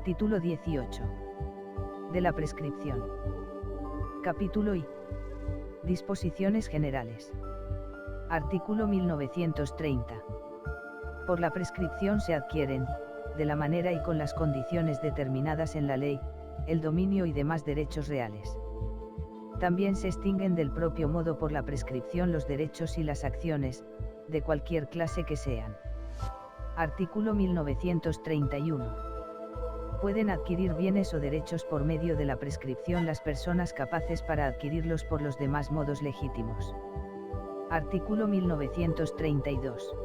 Título 18. De la prescripción. Capítulo I. Disposiciones generales. Artículo 1930. Por la prescripción se adquieren, de la manera y con las condiciones determinadas en la ley, el dominio y demás derechos reales. También se extinguen del propio modo por la prescripción los derechos y las acciones, de cualquier clase que sean. Artículo 1931. Pueden adquirir bienes o derechos por medio de la prescripción las personas capaces para adquirirlos por los demás modos legítimos. Artículo 1932.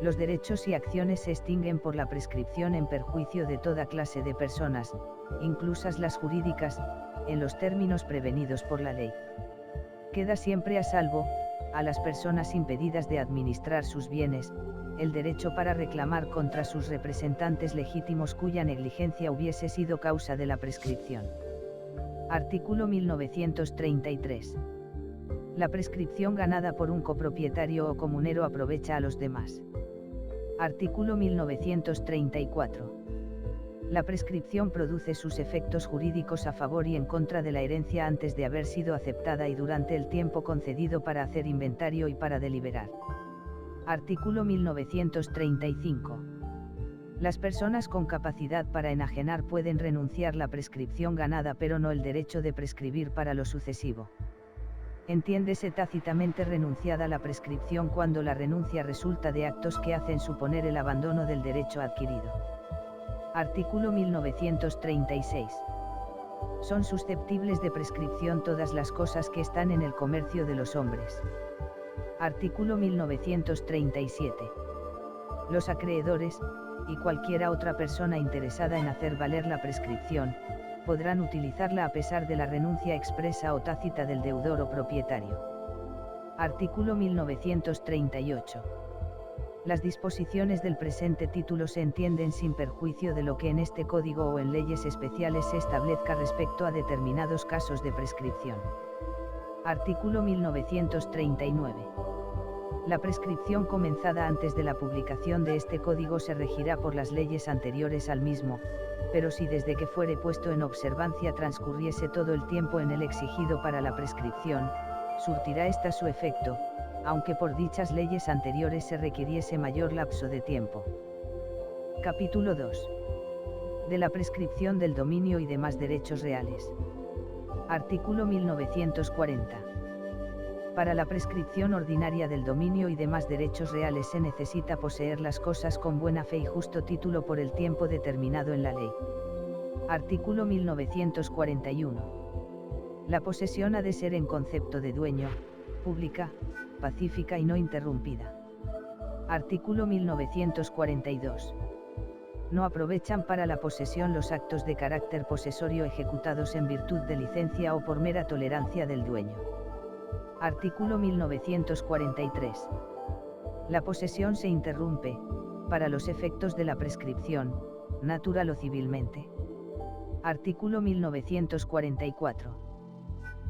Los derechos y acciones se extinguen por la prescripción en perjuicio de toda clase de personas, inclusas las jurídicas, en los términos prevenidos por la ley. Queda siempre a salvo, a las personas impedidas de administrar sus bienes, el derecho para reclamar contra sus representantes legítimos cuya negligencia hubiese sido causa de la prescripción. Artículo 1933. La prescripción ganada por un copropietario o comunero aprovecha a los demás. Artículo 1934. La prescripción produce sus efectos jurídicos a favor y en contra de la herencia antes de haber sido aceptada y durante el tiempo concedido para hacer inventario y para deliberar. Artículo 1935. Las personas con capacidad para enajenar pueden renunciar la prescripción ganada pero no el derecho de prescribir para lo sucesivo. Entiéndese tácitamente renunciada la prescripción cuando la renuncia resulta de actos que hacen suponer el abandono del derecho adquirido. Artículo 1936. Son susceptibles de prescripción todas las cosas que están en el comercio de los hombres. Artículo 1937. Los acreedores, y cualquiera otra persona interesada en hacer valer la prescripción, podrán utilizarla a pesar de la renuncia expresa o tácita del deudor o propietario. Artículo 1938. Las disposiciones del presente título se entienden sin perjuicio de lo que en este código o en leyes especiales se establezca respecto a determinados casos de prescripción. Artículo 1939. La prescripción comenzada antes de la publicación de este código se regirá por las leyes anteriores al mismo, pero si desde que fuere puesto en observancia transcurriese todo el tiempo en él exigido para la prescripción, surtirá ésta su efecto, aunque por dichas leyes anteriores se requiriese mayor lapso de tiempo. Capítulo 2. De la prescripción del dominio y demás derechos reales. Artículo 1940. Para la prescripción ordinaria del dominio y demás derechos reales se necesita poseer las cosas con buena fe y justo título por el tiempo determinado en la ley. Artículo 1941. La posesión ha de ser en concepto de dueño, pública, pacífica y no interrumpida. Artículo 1942. No aprovechan para la posesión los actos de carácter posesorio ejecutados en virtud de licencia o por mera tolerancia del dueño. Artículo 1943. La posesión se interrumpe, para los efectos de la prescripción, natural o civilmente. Artículo 1944.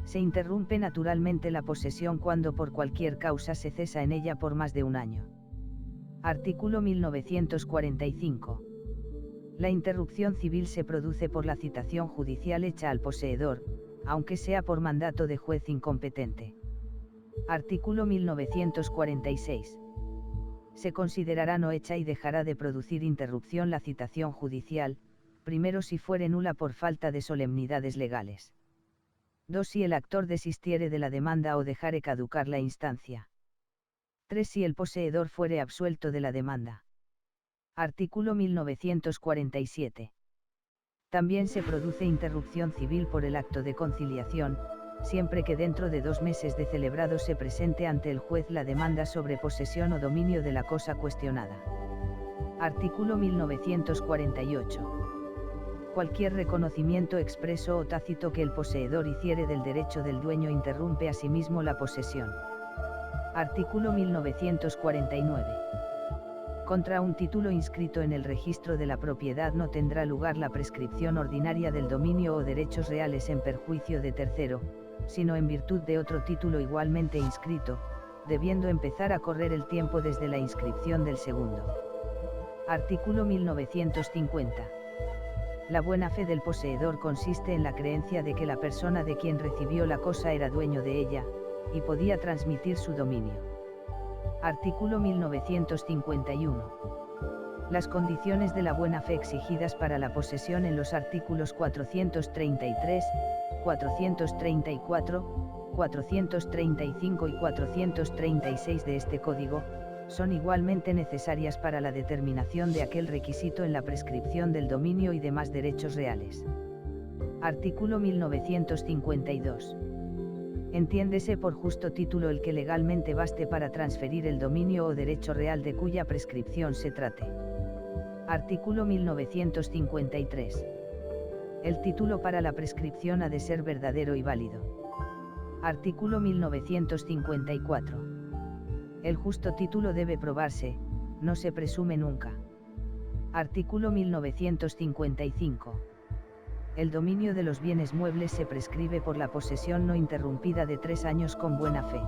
Se interrumpe naturalmente la posesión cuando por cualquier causa se cesa en ella por más de un año. Artículo 1945. La interrupción civil se produce por la citación judicial hecha al poseedor, aunque sea por mandato de juez incompetente. Artículo 1946. Se considerará no hecha y dejará de producir interrupción la citación judicial, primero si fuere nula por falta de solemnidades legales. 2. Si el actor desistiere de la demanda o dejare caducar la instancia. 3. Si el poseedor fuere absuelto de la demanda. Artículo 1947. También se produce interrupción civil por el acto de conciliación, siempre que dentro de 2 meses de celebrado se presente ante el juez la demanda sobre posesión o dominio de la cosa cuestionada. Artículo 1948. Cualquier reconocimiento expreso o tácito que el poseedor hiciere del derecho del dueño interrumpe asimismo la posesión. Artículo 1949. Contra un título inscrito en el registro de la propiedad no tendrá lugar la prescripción ordinaria del dominio o derechos reales en perjuicio de tercero, sino en virtud de otro título igualmente inscrito, debiendo empezar a correr el tiempo desde la inscripción del segundo. Artículo 1950. La buena fe del poseedor consiste en la creencia de que la persona de quien recibió la cosa era dueño de ella, y podía transmitir su dominio. Artículo 1951. Las condiciones de la buena fe exigidas para la posesión en los artículos 433, 434, 435 y 436 de este Código, son igualmente necesarias para la determinación de aquel requisito en la prescripción del dominio y demás derechos reales. Artículo 1952. Entiéndese por justo título el que legalmente baste para transferir el dominio o derecho real de cuya prescripción se trate. Artículo 1953. El título para la prescripción ha de ser verdadero y válido. Artículo 1954. El justo título debe probarse, no se presume nunca. Artículo 1955. El dominio de los bienes muebles se prescribe por la posesión no interrumpida de 3 años con buena fe.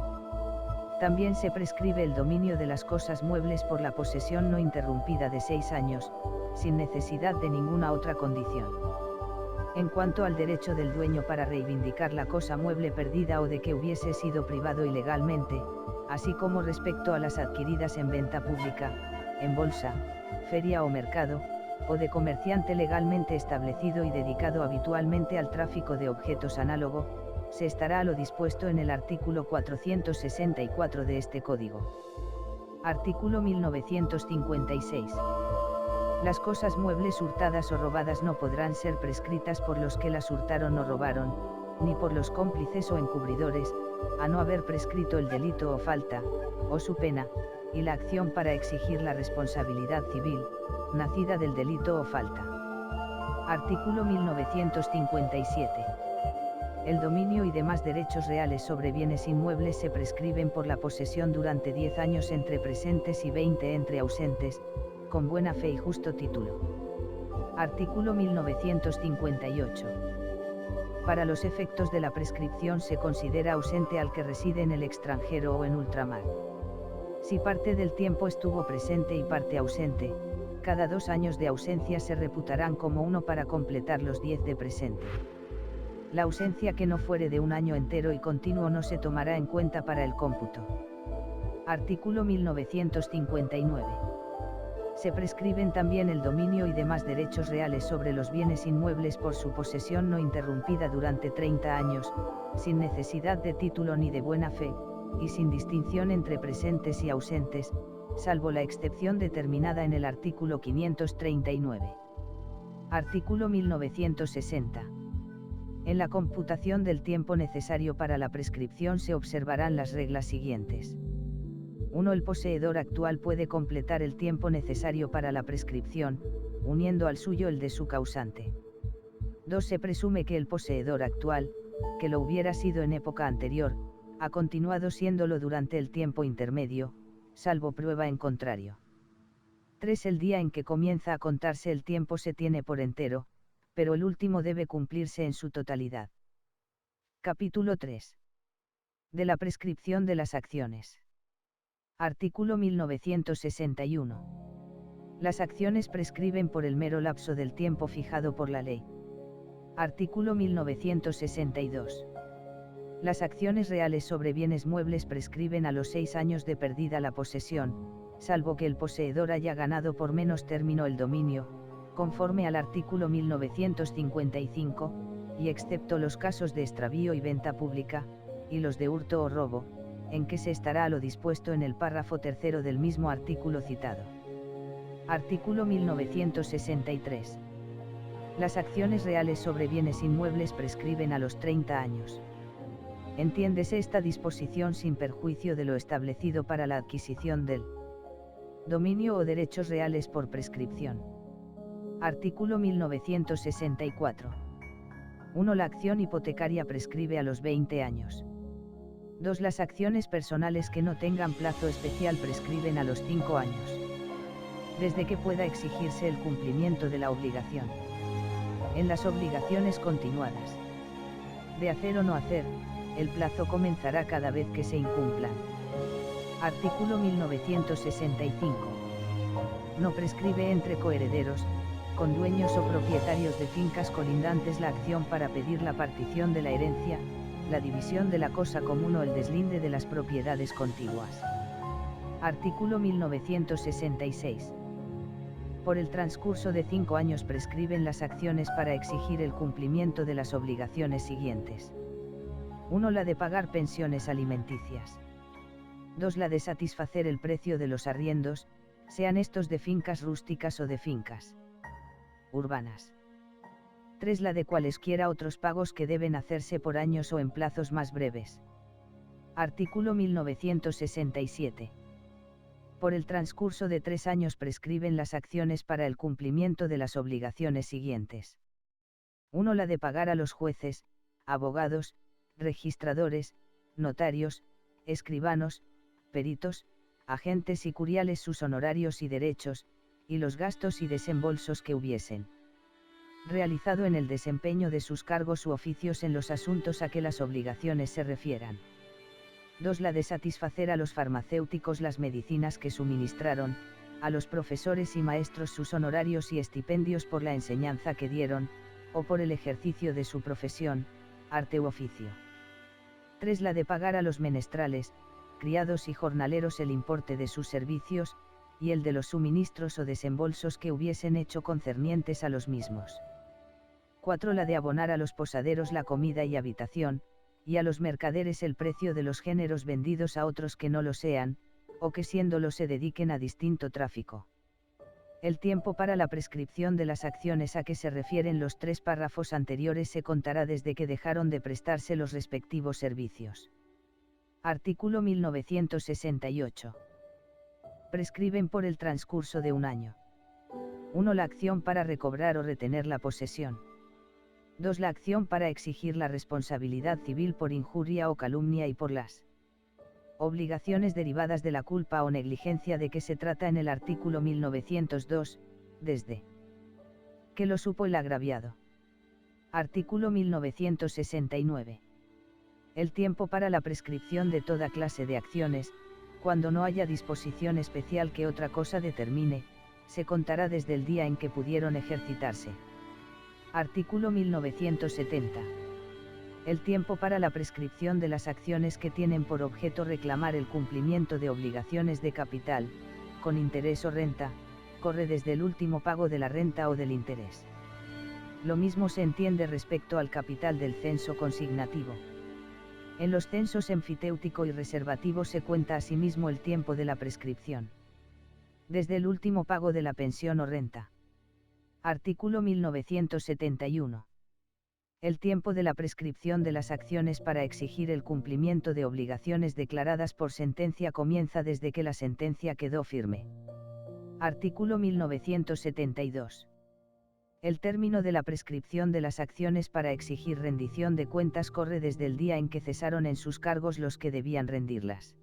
También se prescribe el dominio de las cosas muebles por la posesión no interrumpida de 6 años, sin necesidad de ninguna otra condición. En cuanto al derecho del dueño para reivindicar la cosa mueble perdida o de que hubiese sido privado ilegalmente, así como respecto a las adquiridas en venta pública, en bolsa, feria o mercado, o de comerciante legalmente establecido y dedicado habitualmente al tráfico de objetos análogo, se estará a lo dispuesto en el artículo 464 de este Código. Artículo 1956. Las cosas muebles hurtadas o robadas no podrán ser prescritas por los que las hurtaron o robaron, ni por los cómplices o encubridores, a no haber prescrito el delito o falta, o su pena, y la acción para exigir la responsabilidad civil, nacida del delito o falta. Artículo 1957. El dominio y demás derechos reales sobre bienes inmuebles se prescriben por la posesión durante 10 años entre presentes y 20 entre ausentes, con buena fe y justo título. Artículo 1958. Para los efectos de la prescripción se considera ausente al que reside en el extranjero o en ultramar. Si parte del tiempo estuvo presente y parte ausente, cada 2 años de ausencia se reputarán como uno para completar los 10 de presente. La ausencia que no fuere de un año entero y continuo no se tomará en cuenta para el cómputo. Artículo 1959. Se prescriben también el dominio y demás derechos reales sobre los bienes inmuebles por su posesión no interrumpida durante 30 años, sin necesidad de título ni de buena fe, y sin distinción entre presentes y ausentes, salvo la excepción determinada en el artículo 539. Artículo 1960. En la computación del tiempo necesario para la prescripción se observarán las reglas siguientes. 1. El poseedor actual puede completar el tiempo necesario para la prescripción, uniendo al suyo el de su causante. 2. Se presume que el poseedor actual, que lo hubiera sido en época anterior, ha continuado siéndolo durante el tiempo intermedio, salvo prueba en contrario. 3. El día en que comienza a contarse el tiempo se tiene por entero, pero el último debe cumplirse en su totalidad. Capítulo 3. De la prescripción de las acciones. Artículo 1961. Las acciones prescriben por el mero lapso del tiempo fijado por la ley. Artículo 1962. Las acciones reales sobre bienes muebles prescriben a los 6 años de perdida la posesión, salvo que el poseedor haya ganado por menos término el dominio, conforme al artículo 1955, y excepto los casos de extravío y venta pública, y los de hurto o robo, en que se estará a lo dispuesto en el párrafo tercero del mismo artículo citado. Artículo 1963. Las acciones reales sobre bienes inmuebles prescriben a los 30 años. Entiéndese esta disposición sin perjuicio de lo establecido para la adquisición del dominio o derechos reales por prescripción. Artículo 1964. 1. La acción hipotecaria prescribe a los 20 años. 2. Las acciones personales que no tengan plazo especial prescriben a los 5 años. Desde que pueda exigirse el cumplimiento de la obligación. En las obligaciones continuadas. De hacer o no hacer, el plazo comenzará cada vez que se incumplan. Artículo 1965. No prescribe entre coherederos, condueños o propietarios de fincas colindantes la acción para pedir la partición de la herencia, la división de la cosa común o el deslinde de las propiedades contiguas. Artículo 1966. Por el transcurso de 5 años prescriben las acciones para exigir el cumplimiento de las obligaciones siguientes. 1. La de pagar pensiones alimenticias. 2. La de satisfacer el precio de los arriendos, sean estos de fincas rústicas o de fincas urbanas. 3. La de cualesquiera otros pagos que deben hacerse por años o en plazos más breves. Artículo 1967. Por el transcurso de 3 años prescriben las acciones para el cumplimiento de las obligaciones siguientes. 1. La de pagar a los jueces, abogados, registradores, notarios, escribanos, peritos, agentes y curiales sus honorarios y derechos, y los gastos y desembolsos que hubiesen realizado en el desempeño de sus cargos u oficios en los asuntos a que las obligaciones se refieran. 2. La de satisfacer a los farmacéuticos las medicinas que suministraron, a los profesores y maestros sus honorarios y estipendios por la enseñanza que dieron, o por el ejercicio de su profesión, arte u oficio. 3. La de pagar a los menestrales, criados y jornaleros el importe de sus servicios, y el de los suministros o desembolsos que hubiesen hecho concernientes a los mismos. 4. La de abonar a los posaderos la comida y habitación, y a los mercaderes el precio de los géneros vendidos a otros que no lo sean, o que siéndolo se dediquen a distinto tráfico. El tiempo para la prescripción de las acciones a que se refieren los 3 párrafos anteriores se contará desde que dejaron de prestarse los respectivos servicios. Artículo 1968. Prescriben por el transcurso de 1 año. 1. La acción para recobrar o retener la posesión. 2. La acción para exigir la responsabilidad civil por injuria o calumnia y por las obligaciones derivadas de la culpa o negligencia de que se trata en el artículo 1902, desde que lo supo el agraviado. Artículo 1969. El tiempo para la prescripción de toda clase de acciones, cuando no haya disposición especial que otra cosa determine, se contará desde el día en que pudieron ejercitarse. Artículo 1970. El tiempo para la prescripción de las acciones que tienen por objeto reclamar el cumplimiento de obligaciones de capital, con interés o renta, corre desde el último pago de la renta o del interés. Lo mismo se entiende respecto al capital del censo consignativo. En los censos emfitéutico y reservativo se cuenta asimismo el tiempo de la prescripción. Desde el último pago de la pensión o renta. Artículo 1971. El tiempo de la prescripción de las acciones para exigir el cumplimiento de obligaciones declaradas por sentencia comienza desde que la sentencia quedó firme. Artículo 1972. El término de la prescripción de las acciones para exigir rendición de cuentas corre desde el día en que cesaron en sus cargos los que debían rendirlas.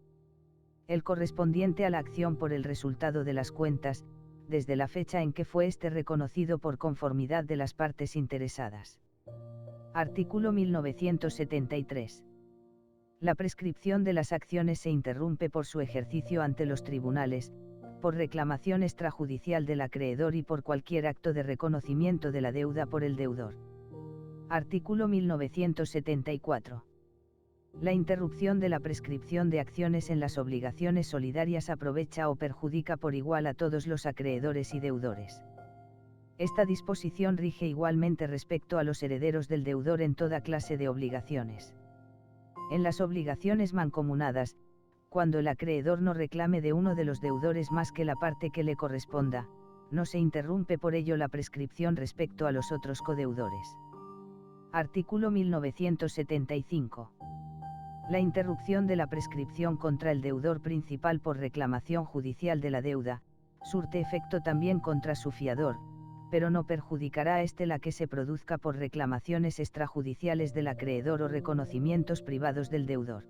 El correspondiente a la acción por el resultado de las cuentas, desde la fecha en que fue este reconocido por conformidad de las partes interesadas. Artículo 1973. La prescripción de las acciones se interrumpe por su ejercicio ante los tribunales, por reclamación extrajudicial del acreedor y por cualquier acto de reconocimiento de la deuda por el deudor. Artículo 1974. La interrupción de la prescripción de acciones en las obligaciones solidarias aprovecha o perjudica por igual a todos los acreedores y deudores. Esta disposición rige igualmente respecto a los herederos del deudor en toda clase de obligaciones. En las obligaciones mancomunadas, cuando el acreedor no reclame de uno de los deudores más que la parte que le corresponda, no se interrumpe por ello la prescripción respecto a los otros codeudores. Artículo 1975. La interrupción de la prescripción contra el deudor principal por reclamación judicial de la deuda, surte efecto también contra su fiador, pero no perjudicará a éste la que se produzca por reclamaciones extrajudiciales del acreedor o reconocimientos privados del deudor.